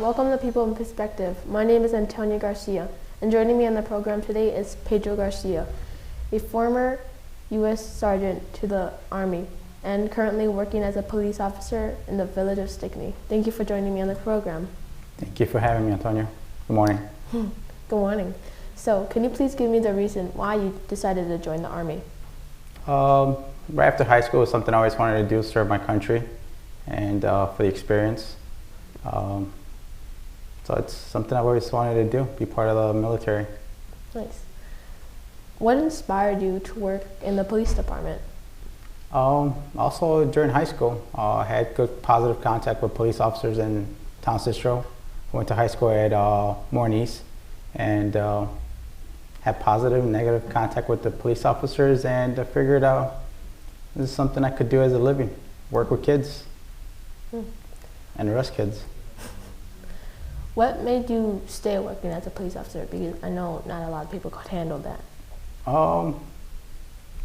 Welcome to People in Perspective. My name is Pedro Garcia, and joining me on the program today is Pedro Garcia, a former U.S. Sergeant to the Army and currently working as a police officer in the village of Stickney. Thank you for joining me on the program. Thank you for having me, Antonio. Good morning. Good morning. So, can you please give me the reason why you decided to join the Army? Right after high school, it was something I always wanted to do, serve my country, and for the experience. So it's something I've always wanted to do, be part of the military. Nice. What inspired you to work in the police department? Also during high school, I had good positive contact with police officers in Town Cicero. I went to high school at Mornese and had positive and negative contact with the police officers, and I figured this is something I could do as a living, work with kids and arrest kids. What made you stay working as a police officer? Because I know not a lot of people could handle that.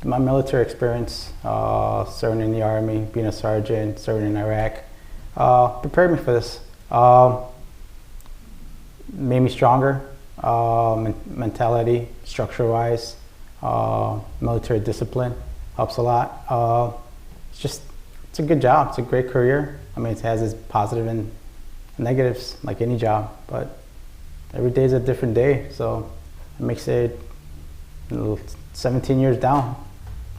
My military experience, serving in the Army, being a sergeant, serving in Iraq, prepared me for this. Made me stronger, mentality, structure-wise, military discipline helps a lot. It's a good job. It's a great career. I mean, it has its positive and negatives like any job, but every day is a different day, so it makes it 17 years down.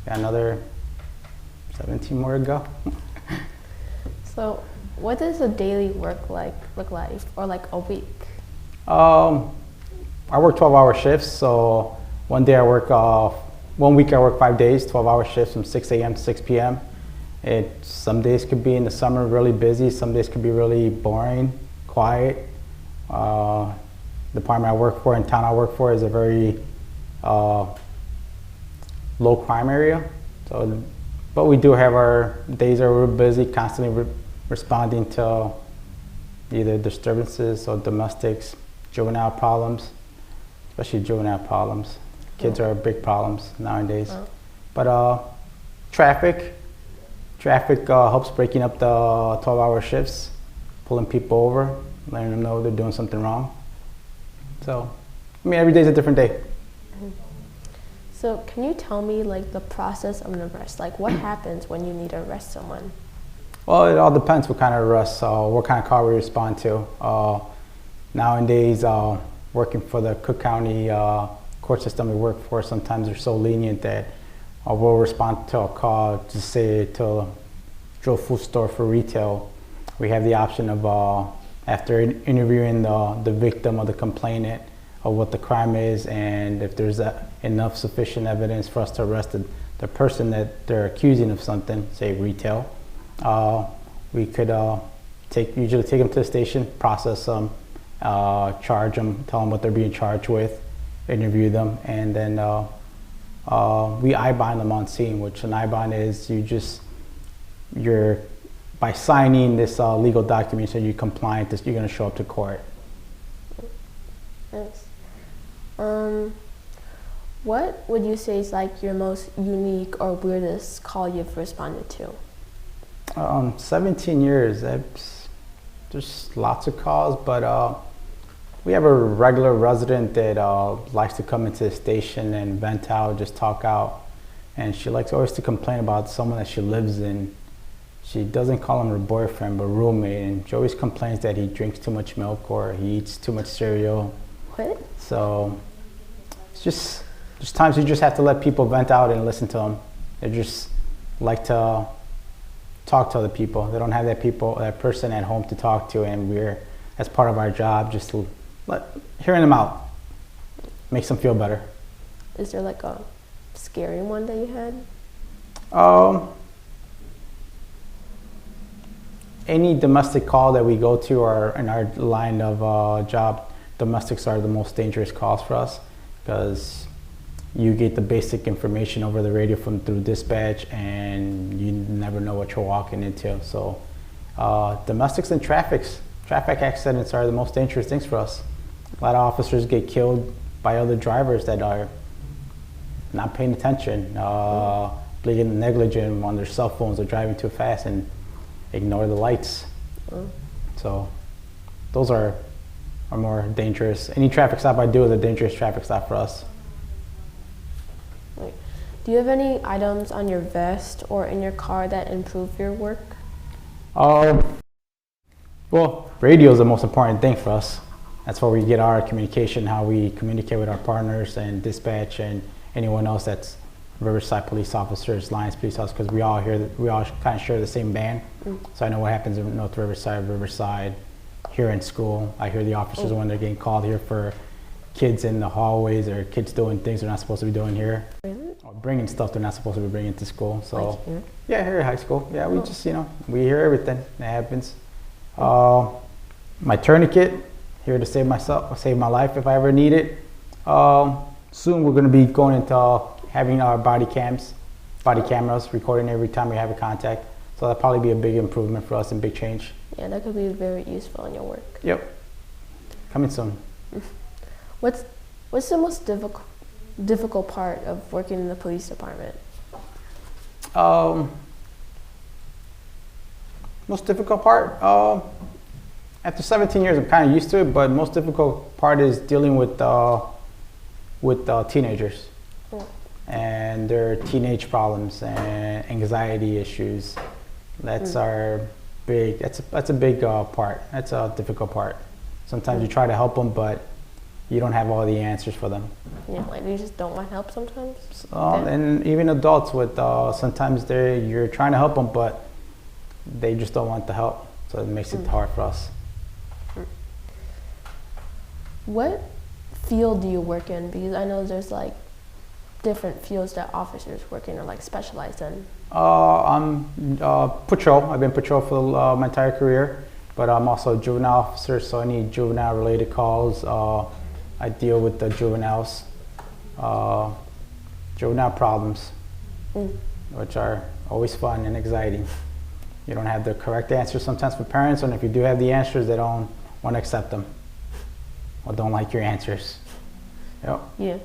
Got another 17 more to go. So what does a daily work look like, or like a week? I work 12-hour shifts, so one week I work 5 days, 12-hour shifts from 6 a.m. to 6 p.m. Some days could be in the summer really busy, some days could be really boring, quiet. The department I work for, in town I work for, is a very low crime area. So, but we do have our days are real busy, constantly responding to either disturbances or domestics, juvenile problems, especially juvenile problems. Kids are big problems nowadays. But traffic helps breaking up the 12-hour shifts, pulling people over, letting them know they're doing something wrong. So, I mean, every day's a different day. So can you tell me like the process of an arrest? Like what happens when you need to arrest someone? Well, it all depends what kind of arrest, what kind of call we respond to. Nowadays, working for the Cook County court system we work for, sometimes they're so lenient that we'll respond to a call to say to a food store for retail. We have the option of, after interviewing the victim or the complainant of what the crime is, and if there's enough sufficient evidence for us to arrest the person that they're accusing of something, say retail, we could usually take them to the station, process them, charge them, tell them what they're being charged with, interview them, and then we I-bond them on scene, which an I-bond is you're by signing this legal document, so you're compliant, you're going to show up to court. Nice. What would you say is like your most unique or weirdest call you've responded to? 17 years, there's lots of calls, but we have a regular resident that likes to come into the station and vent out, just talk out, and she likes always to complain about someone that she lives in. She doesn't call him her boyfriend, but roommate, and she always complains that he drinks too much milk or he eats too much cereal. What? So it's just times you just have to let people vent out and listen to them. They just like to talk to other people. They don't have that person at home to talk to, and that's part of our job, just to hearing them out makes them feel better. Is there like a scary one that you had? Any domestic call that we go to, or in our line of job, domestics are the most dangerous calls for us, because you get the basic information over the radio through dispatch, and you never know what you're walking into. So domestics and traffic accidents are the most dangerous things for us. A lot of officers get killed by other drivers that are not paying attention, being negligent on their cell phones, or driving too fast and ignore the lights. So those are more dangerous. Any traffic stop I do is a dangerous traffic stop for us. Right. Do you have any items on your vest or in your car that improve your work? Well, radio is the most important thing for us. That's where we get our communication, how we communicate with our partners and dispatch and anyone else that's Riverside police officers, Lions police officers, because we all kind of share the same band. So I know what happens in North Riverside, here in school. I hear the officers when they're getting called here for kids in the hallways or kids doing things they're not supposed to be doing here. Really? Or bringing stuff they're not supposed to be bringing to school. So Like here? yeah, here at high school. Yeah, we just, we hear everything that happens. My tourniquet, here to save my life if I ever need it. Soon we're going to be going into having our body cameras recording every time we have a contact. So that'll probably be a big improvement for us and big change. Yeah, that could be very useful in your work. Yep. Coming soon. What's the most difficult part of working in the police department? Most difficult part? After 17 years, I'm kind of used to it, but most difficult part is dealing with teenagers and their teenage problems and anxiety issues. That's our big. That's a big part. That's a difficult part. Sometimes you try to help them, but you don't have all the answers for them. Yeah, like you just don't want help sometimes. And even adults with sometimes you're trying to help them, but they just don't want the help. So it makes it hard for us. What field do you work in? Because I know there's like different fields that officers work in or like specialize in. I'm patrol. I've been patrol for my entire career, but I'm also a juvenile officer, so any juvenile related calls, I deal with the juveniles, juvenile problems, which are always fun and exciting. You don't have the correct answers sometimes for parents, and if you do have the answers, they don't want to accept them or don't like your answers. Yep. Yeah.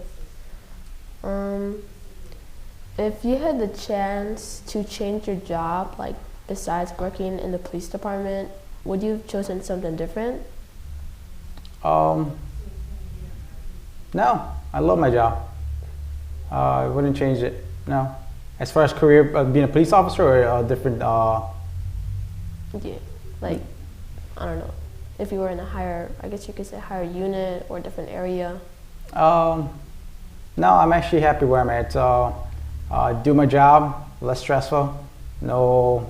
If you had the chance to change your job, like besides working in the police department, would you have chosen something different? No, I love my job. I wouldn't change it, no. As far as career, being a police officer or a different... Yeah, like, I don't know, if you were in a higher, I guess you could say higher unit or a different area. No, I'm actually happy where I'm at. Do my job, less stressful, no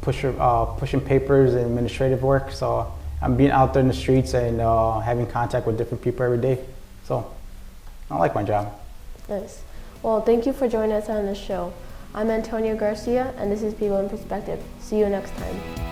pushing papers and administrative work. So I'm being out there in the streets and having contact with different people every day. So I like my job. Nice. Well, thank you for joining us on the show. I'm Antonio Garcia, and this is People in Perspective. See you next time.